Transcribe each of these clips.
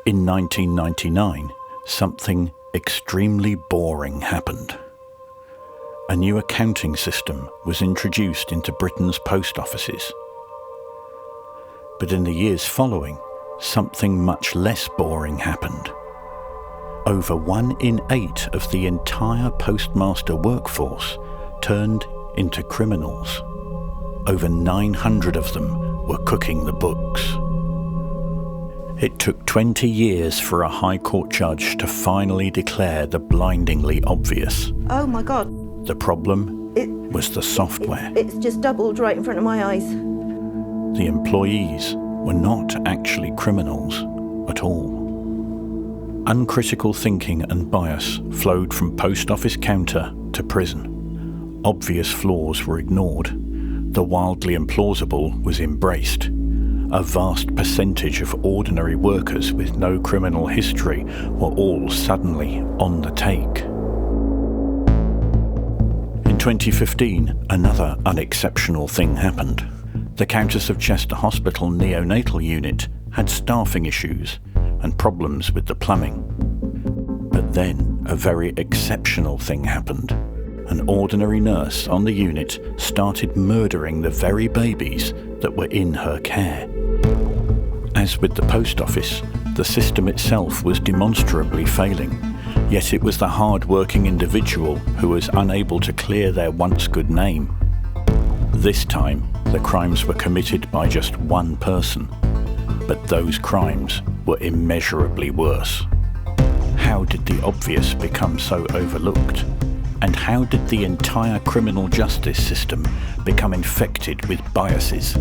In 1999, something extremely boring happened. A new accounting system was introduced into Britain's post offices. But in the years following, something much less boring happened. Over 1 in 8 of the entire postmaster workforce turned into criminals. Over 900 of them were cooking the books. It took 20 years for a High Court judge to finally declare the blindingly obvious. Oh my God. The problem was the software. It's just doubled right in front of my eyes. The employees were not actually criminals at all. Uncritical thinking and bias flowed from post office counter to prison. Obvious flaws were ignored. The wildly implausible was embraced. A vast percentage of ordinary workers with no criminal history were all suddenly on the take. In 2015, another unexceptional thing happened. The Countess of Chester Hospital neonatal unit had staffing issues and problems with the plumbing. But then a very exceptional thing happened. An ordinary nurse on the unit started murdering the very babies that were in her care. As with the post office, the system itself was demonstrably failing, yet it was the hard-working individual who was unable to clear their once good name. This time, the crimes were committed by just one person, but those crimes were immeasurably worse. How did the obvious become so overlooked? And how did the entire criminal justice system become infected with biases,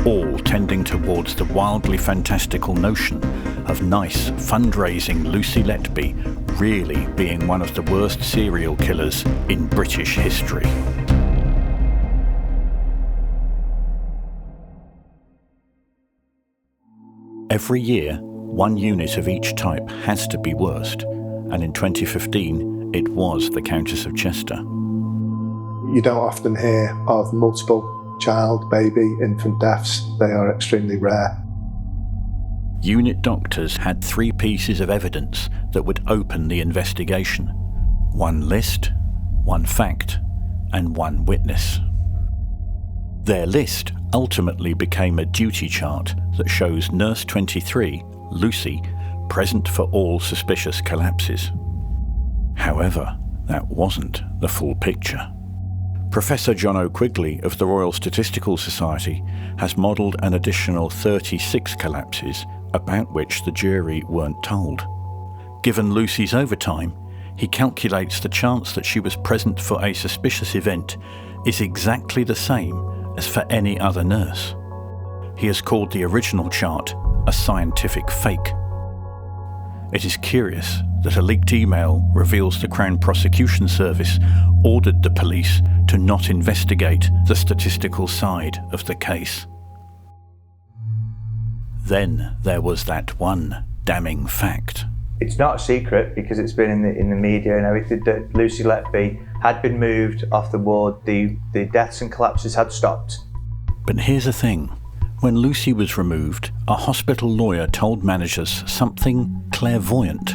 all tending towards the wildly fantastical notion of nice, fundraising Lucy Letby really being one of the worst serial killers in British history? Every year, one unit of each type has to be worst, and in 2015, it was the Countess of Chester. You don't often hear of multiple child, baby, infant deaths. They are extremely rare. Unit doctors had 3 pieces of evidence that would open the investigation. 1 list, 1 fact, and 1 witness. Their list ultimately became a duty chart that shows Nurse 23, Lucy, present for all suspicious collapses. However, that wasn't the full picture. Professor John O'Quigley of the Royal Statistical Society has modelled an additional 36 collapses about which the jury weren't told. Given Lucy's overtime, he calculates the chance that she was present for a suspicious event is exactly the same as for any other nurse. He has called the original chart a scientific fake. It is curious that a leaked email reveals the Crown Prosecution Service ordered the police to not investigate the statistical side of the case. Then there was that one damning fact. It's not a secret because it's been in the media and everything that Lucy Letby had been moved off the ward. The deaths and collapses had stopped. But here's the thing. When Lucy was removed, a hospital lawyer told managers something clairvoyant.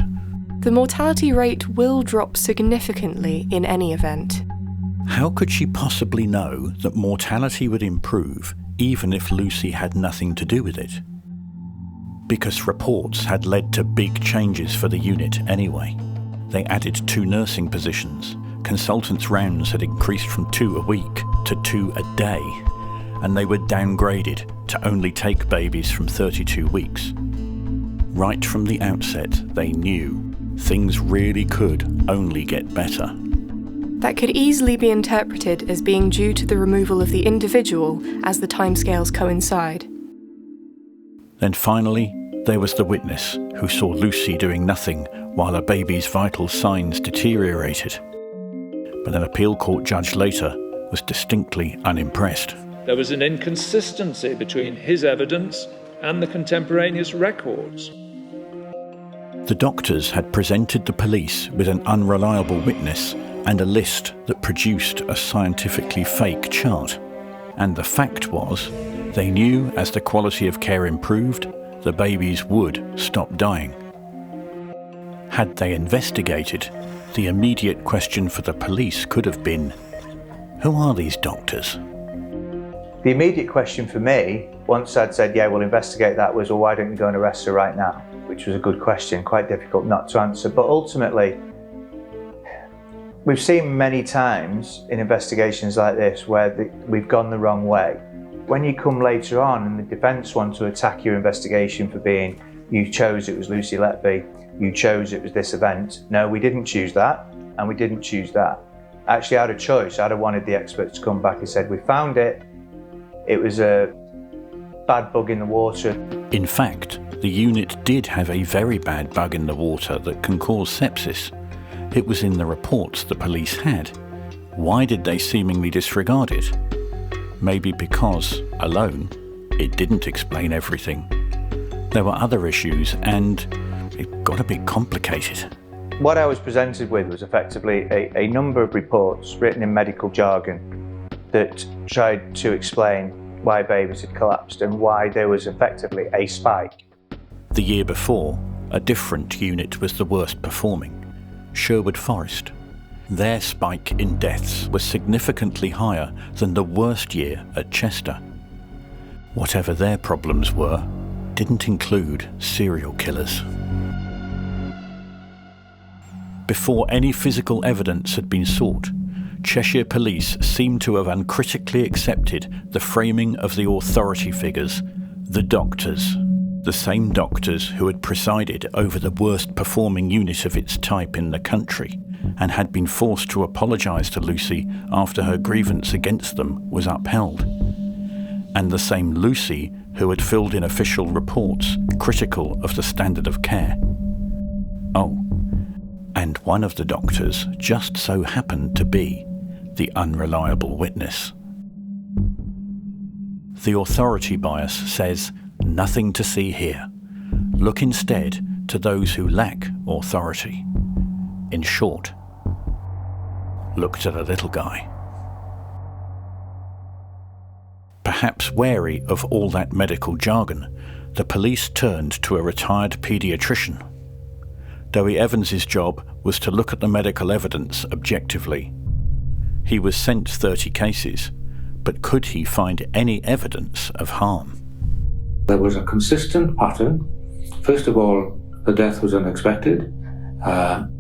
The mortality rate will drop significantly in any event. How could she possibly know that mortality would improve even if Lucy had nothing to do with it? Because reports had led to big changes for the unit anyway. They added 2 nursing positions. Consultants' rounds had increased from 2 a week to 2 a day, and they were downgraded to only take babies from 32 weeks. Right from the outset, they knew things really could only get better. That could easily be interpreted as being due to the removal of the individual as the timescales coincide. Then finally, there was the witness who saw Lucy doing nothing while a baby's vital signs deteriorated. But an appeal court judge later was distinctly unimpressed. There was an inconsistency between his evidence and the contemporaneous records. The doctors had presented the police with an unreliable witness and a list that produced a scientifically fake chart. And the fact was, they knew as the quality of care improved, the babies would stop dying. Had they investigated, the immediate question for the police could have been, who are these doctors? The immediate question for me, once I'd said, yeah, we'll investigate that, was, well, why don't you go and arrest her right now? Which was a good question, quite difficult not to answer. But ultimately, we've seen many times in investigations like this where we've gone the wrong way. When you come later on and the defence want to attack your investigation for being, you chose it was Lucy Letby, you chose it was this event. No, we didn't choose that, and we didn't choose that. Actually, I had a choice. I'd have wanted the experts to come back and said, we found it. It was a bad bug in the water. In fact, the unit did have a very bad bug in the water that can cause sepsis. It was in the reports the police had. Why did they seemingly disregard it? Maybe because, alone, it didn't explain everything. There were other issues and it got a bit complicated. What I was presented with was effectively a number of reports written in medical jargon that tried to explain why babies had collapsed and why there was effectively a spike. The year before, a different unit was the worst performing, Sherwood Forest. Their spike in deaths was significantly higher than the worst year at Chester. Whatever their problems were, didn't include serial killers. Before any physical evidence had been sought, Cheshire Police seemed to have uncritically accepted the framing of the authority figures, the doctors, the same doctors who had presided over the worst performing unit of its type in the country and had been forced to apologise to Lucy after her grievance against them was upheld, and the same Lucy who had filled in official reports critical of the standard of care. Oh, and one of the doctors just so happened to be the unreliable witness. The authority bias says, nothing to see here. Look instead to those who lack authority. In short, look to the little guy. Perhaps wary of all that medical jargon, the police turned to a retired paediatrician. Dowie Evans's job was to look at the medical evidence objectively. He was sent 30 cases, but could he find any evidence of harm? There was a consistent pattern. First of all, the death was unexpected.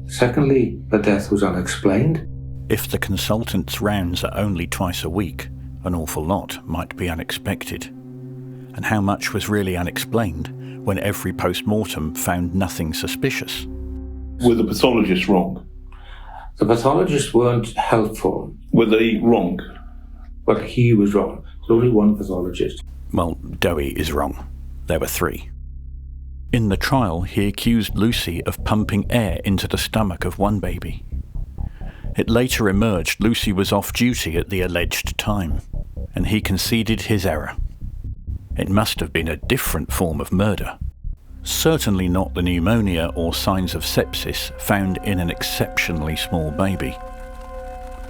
Secondly, the death was unexplained. If the consultant's rounds are only twice a week, an awful lot might be unexpected. And how much was really unexplained when every post-mortem found nothing suspicious? Were the pathologists wrong? The pathologists weren't helpful. Were they wrong? But he was wrong. There's only one pathologist. Well, Dowie is wrong. There were 3. In the trial, he accused Lucy of pumping air into the stomach of one baby. It later emerged Lucy was off duty at the alleged time, and he conceded his error. It must have been a different form of murder. Certainly not the pneumonia or signs of sepsis found in an exceptionally small baby.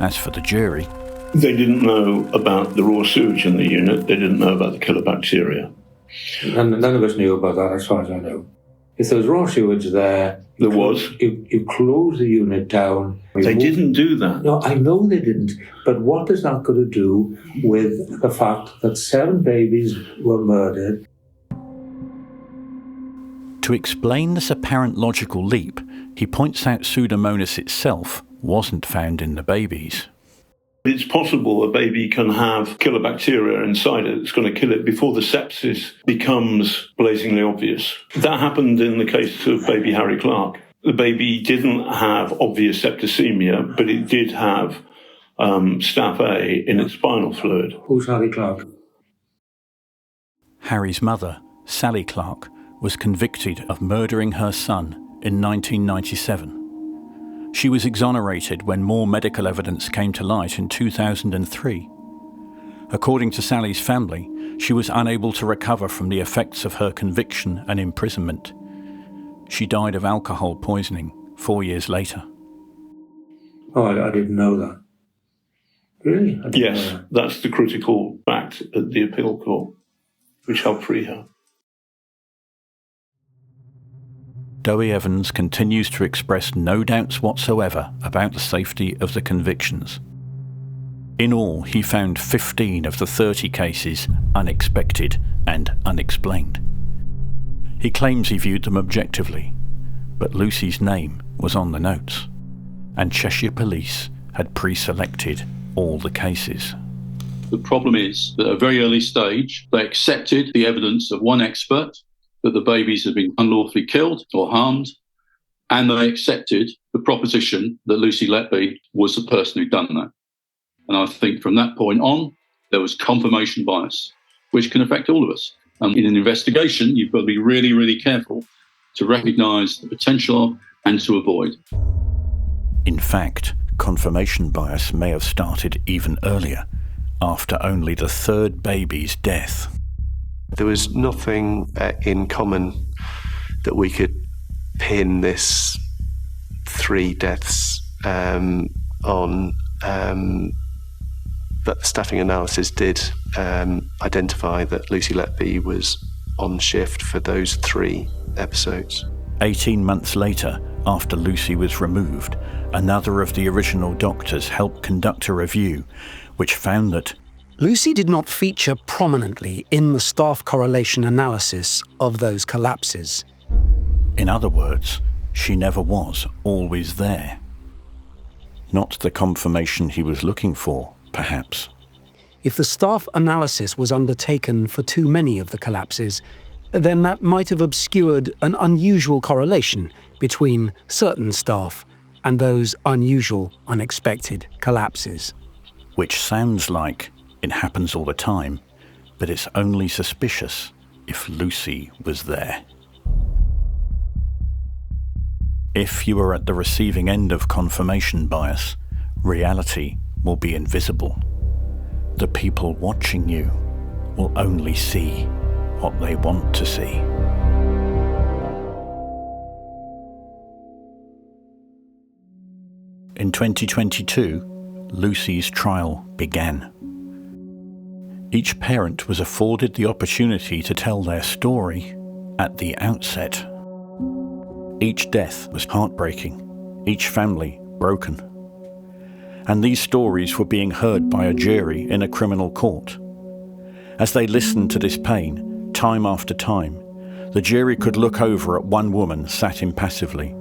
As for the jury, they didn't know about the raw sewage in the unit. They didn't know about the killer bacteria. None of us knew about that, as far as I know. If there was raw sewage there, there was. You close the unit down. They didn't do that. No, I know they didn't. But what is that going to do with the fact that 7 babies were murdered? To explain this apparent logical leap, he points out Pseudomonas itself wasn't found in the babies. It's possible a baby can have killer bacteria inside it that's going to kill it before the sepsis becomes blazingly obvious. That happened in the case of baby Harry Clark. The baby didn't have obvious septicemia, but it did have staph A in its spinal fluid. Who's Harry Clark? Harry's mother, Sally Clark, was convicted of murdering her son in 1997. She was exonerated when more medical evidence came to light in 2003. According to Sally's family, she was unable to recover from the effects of her conviction and imprisonment. She died of alcohol poisoning 4 years later. Oh, I didn't know that. Really? Yes, that's the critical fact at the appeal court, which helped free her. Stowe Evans continues to express no doubts whatsoever about the safety of the convictions. In all, he found 15 of the 30 cases unexpected and unexplained. He claims he viewed them objectively, but Lucy's name was on the notes, and Cheshire Police had pre-selected all the cases. The problem is that at a very early stage, they accepted the evidence of one expert that the babies had been unlawfully killed or harmed, and they accepted the proposition that Lucy Letby was the person who'd done that. And I think from that point on, there was confirmation bias, which can affect all of us. In an investigation, you've got to be really, really careful to recognise the potential and to avoid. In fact, confirmation bias may have started even earlier, after only the third baby's death. There was nothing in common that we could pin this 3 deaths on, but the staffing analysis did identify that Lucy Letby was on shift for those 3 episodes. 18 months later, after Lucy was removed, another of the original doctors helped conduct a review which found that Lucy did not feature prominently in the staff correlation analysis of those collapses. In other words, she never was always there. Not the confirmation he was looking for, perhaps. If the staff analysis was undertaken for too many of the collapses, then that might have obscured an unusual correlation between certain staff and those unusual, unexpected collapses. Which sounds like it happens all the time, but it's only suspicious if Lucy was there. If you are at the receiving end of confirmation bias, reality will be invisible. The people watching you will only see what they want to see. In 2022, Lucy's trial began. Each parent was afforded the opportunity to tell their story at the outset. Each death was heartbreaking, each family broken. And these stories were being heard by a jury in a criminal court. As they listened to this pain, time after time, the jury could look over at one woman sat impassively,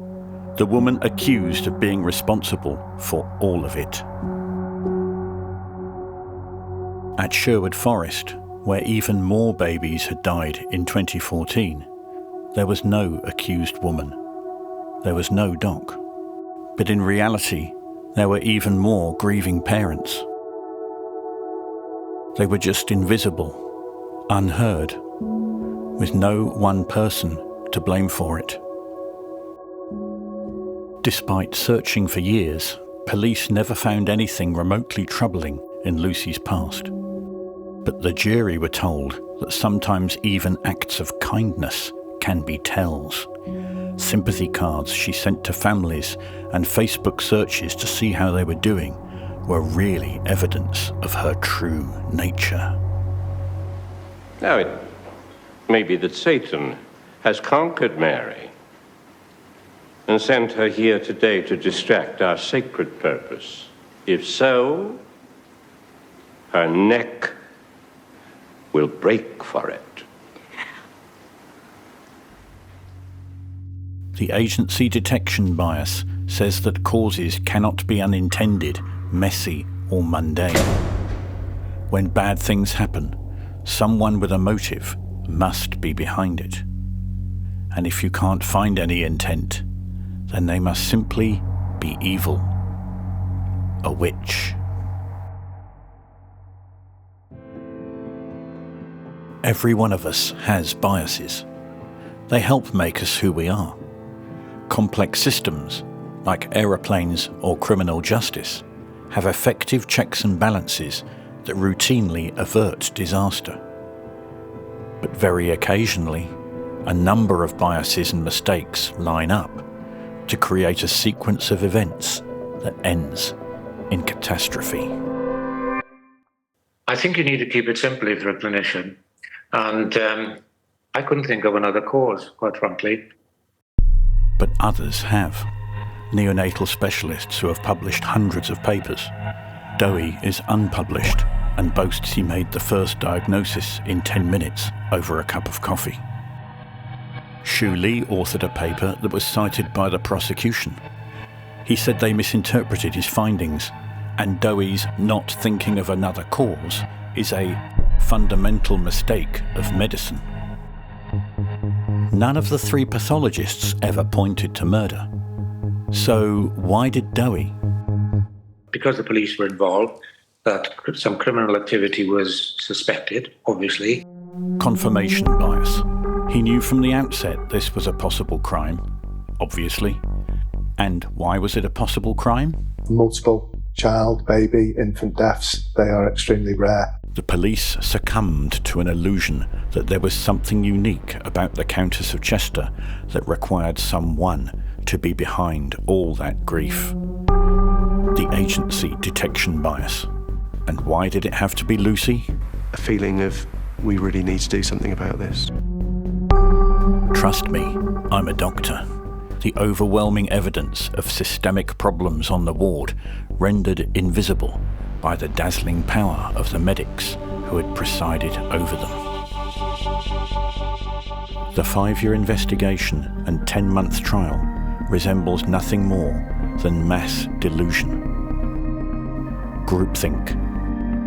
the woman accused of being responsible for all of it. At Sherwood Forest, where even more babies had died in 2014, there was no accused woman. There was no doc. But in reality, there were even more grieving parents. They were just invisible, unheard, with no one person to blame for it. Despite searching for years, police never found anything remotely troubling in Lucy's past. But the jury were told that sometimes even acts of kindness can be tells. Sympathy cards she sent to families and Facebook searches to see how they were doing were really evidence of her true nature. Now, it may be that Satan has conquered Mary and sent her here today to distract our sacred purpose. If so, her neck will break for it. The agency detection bias says that causes cannot be unintended, messy, or mundane. When bad things happen, someone with a motive must be behind it. And if you can't find any intent, then they must simply be evil. A witch. Every one of us has biases. They help make us who we are. Complex systems, like aeroplanes or criminal justice, have effective checks and balances that routinely avert disaster. But very occasionally, a number of biases and mistakes line up to create a sequence of events that ends in catastrophe. I think you need to keep it simple if you're a clinician. And I couldn't think of another cause, quite frankly. but others have. Neonatal specialists who have published hundreds of papers. Dowie is unpublished and boasts he made the first diagnosis in 10 minutes over a cup of coffee. Shu Lee authored a paper that was cited by the prosecution. He said they misinterpreted his findings, and Dowie's not thinking of another cause is a fundamental mistake of medicine. None of the three pathologists ever pointed to murder. So why did Dowie? Because the police were involved, that some criminal activity was suspected, obviously. Confirmation bias. He knew from the outset this was a possible crime, obviously. And why was it a possible crime? Multiple child, baby, infant deaths, they are extremely rare. The police succumbed to an illusion that there was something unique about the Countess of Chester that required someone to be behind all that grief. The agency detection bias. And why did it have to be Lucy? A feeling of, we really need to do something about this. Trust me, I'm a doctor. The overwhelming evidence of systemic problems on the ward rendered invisible by the dazzling power of the medics who had presided over them. The 5-year investigation and 10-month trial resembles nothing more than mass delusion. Groupthink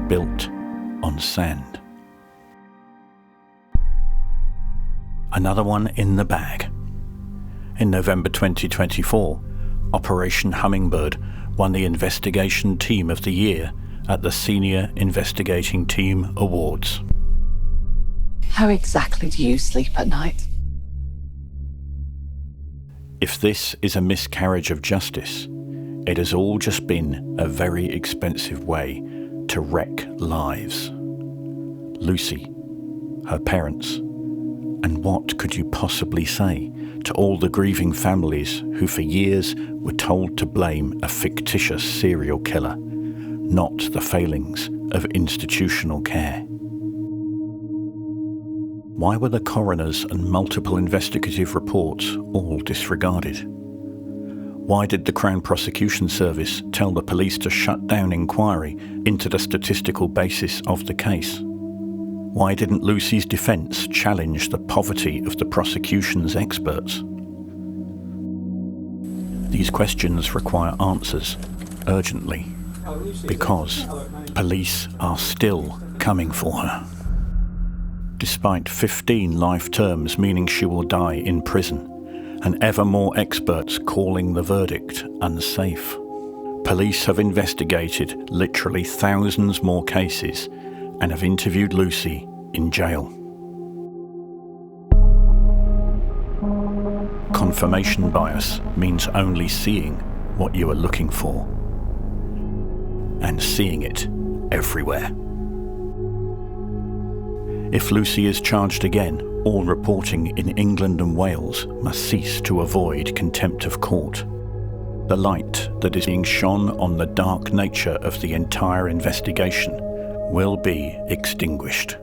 built on sand. Another one in the bag. In November 2024, Operation Hummingbird won the Investigation Team of the Year at the Senior Investigating Team Awards. How exactly do you sleep at night? If this is a miscarriage of justice, it has all just been a very expensive way to wreck lives. Lucy, her parents, and what could you possibly say to all the grieving families who for years were told to blame a fictitious serial killer, not the failings of institutional care? Why were the coroners and multiple investigative reports all disregarded? Why did the Crown Prosecution Service tell the police to shut down inquiry into the statistical basis of the case? Why didn't Lucy's defence challenge the poverty of the prosecution's experts? These questions require answers, urgently, because police are still coming for her. Despite 15 life terms meaning she will die in prison, and ever more experts calling the verdict unsafe, police have investigated literally thousands more cases and have interviewed Lucy in jail. Confirmation bias means only seeing what you are looking for, and seeing it everywhere. If Lucy is charged again, all reporting in England and Wales must cease to avoid contempt of court. The light that is being shone on the dark nature of the entire investigation will be extinguished.